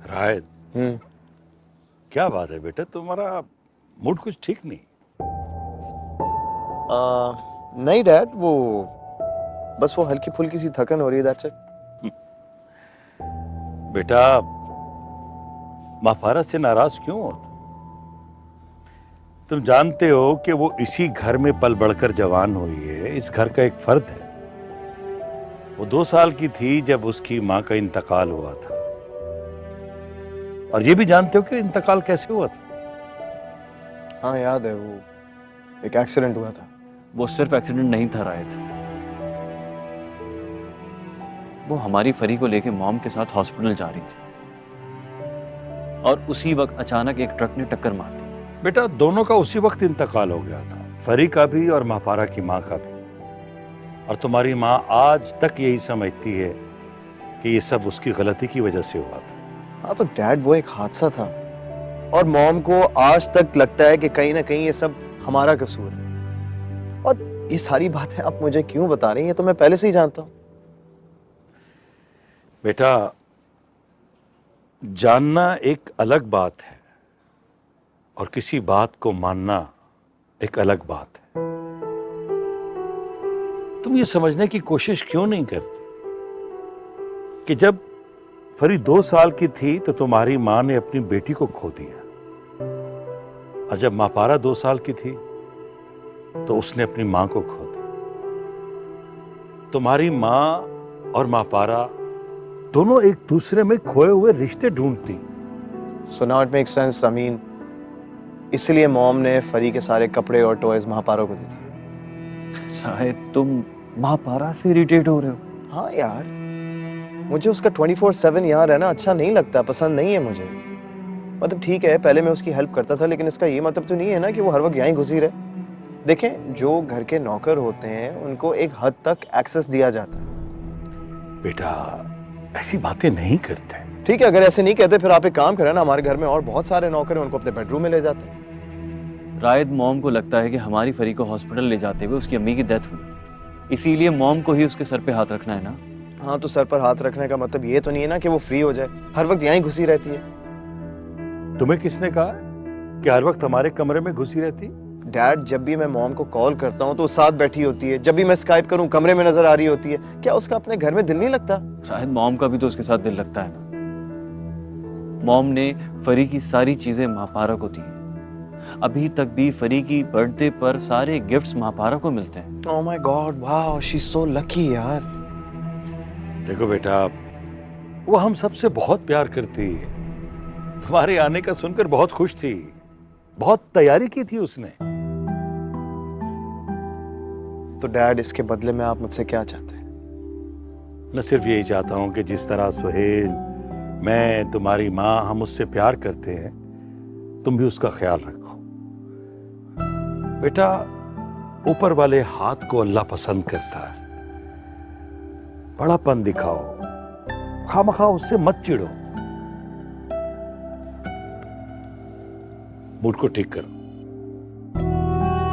रायत, क्या बात है बेटा, तुम्हारा मूड कुछ ठीक नहीं? नहीं डैड, वो बस वो हल्की फुल्की सी थकन हो रही है, दैट्स इट। बेटा, माँ फारस से नाराज क्यों हो? तुम जानते हो कि वो इसी घर में पल बढ़कर जवान हुई है, इस घर का एक फर्द है। वो 2 साल की थी जब उसकी माँ का इंतकाल हुआ था। और ये भी जानते हो कि इंतकाल कैसे हुआ था? हाँ याद है, वो एक एक्सीडेंट हुआ था। वो सिर्फ एक्सीडेंट नहीं था रायत, वो हमारी फरी को लेके मॉम के साथ हॉस्पिटल जा रही थी और उसी वक्त अचानक एक ट्रक ने टक्कर मार दी। बेटा, दोनों का उसी वक्त इंतकाल हो गया था, फरी का भी और महापारा की माँ का भी। और तुम्हारी माँ आज तक यही समझती है कि ये सब उसकी गलती की वजह से हुआ था। हाँ तो डैड, वो एक हादसा था और मॉम को आज तक लगता है कि कहीं ना कहीं ये सब हमारा कसूर है। और ये सारी बातें आप मुझे क्यों बता रही हैं, तो मैं पहले से ही जानता हूँ। बेटा, जानना एक अलग बात है और किसी बात को मानना एक अलग बात है। तुम ये समझने की कोशिश क्यों नहीं करते कि जब फरी 2 साल की थी तो तुम्हारी मां ने अपनी बेटी को खो दिया, और जब महापारा 2 साल की थी तो उसने अपनी मां को खो दिया। तुम्हारी मां और महापारा दोनों एक दूसरे में खोए हुए रिश्ते ढूंढती। So now it makes sense. I mean, इसलिए मॉम ने फरी के सारे कपड़े और टॉयज महापारा को दे दिए। शायद तुम महापारा से इरिटेट हो रहे हो। हाँ यार, मुझे उसका 24/7 यहाँ रहना अच्छा नहीं लगता, पसंद नहीं है मुझे। मतलब ठीक है, पहले मैं उसकी हेल्प करता था, लेकिन इसका ये मतलब तो नहीं है ना कि वो हर वक्त यहीं घुसी रहे। देखें, जो घर के नौकर होते हैं उनको एक हद तक एक्सेस दिया जाता है। बेटा, ऐसी बातें नहीं करते। ठीक है, अगर ऐसे नहीं कहते फिर आप एक काम करें ना, हमारे घर में और बहुत सारे नौकर हैं, उनको अपने बेडरूम में ले जाते हैं। रायत, मॉम को लगता है कि हमारी फरी को हॉस्पिटल ले जाते हुए उसकी अम्मी की डेथ हुई, इसीलिए मॉम को ही उसके सर पे हाथ रखना है ना। हाँ, तो सर पर हाथ रखने का मतलब ये तो नहीं है ना कि वो फ्री हो जाए, हर वक्त यहीं घुसी रहती है। तुम्हें किसने कहा कि हर वक्त हमारे कमरे में घुसी रहती? डैड, जब भी मैं मॉम को कॉल करता हूँ तो वो साथ बैठी होती है, जब भी मैं स्काइप करूँ कमरे में नजर आ रही होती है। क्या उसका अपने घर में दिल नहीं लगता? शायद मॉम का भी तो उसके साथ दिल लगता है ना। मॉम ने फरी की सारी चीजें महापारा को दी हैं। अभी तक भी फरी की बर्थडे पर सारे गिफ्ट्स महापारा को मिलते हैं। Oh my God, wow, she is so lucky यार। देखो बेटा, वो हम सबसे बहुत प्यार करती है। तुम्हारे आने का सुनकर बहुत खुश थी, बहुत तैयारी की थी उसने। तो डैड, इसके बदले में आप मुझसे क्या चाहते हैं? मैं सिर्फ यही चाहता हूं कि जिस तरह सुहेल, मैं, तुम्हारी माँ, हम उससे प्यार करते हैं, तुम भी उसका ख्याल रखो। बेटा, ऊपर वाले हाथ को अल्लाह पसंद करता है। बड़ापन दिखाओ, खामखा उससे मत चिढ़ो। मूड को ठीक करो।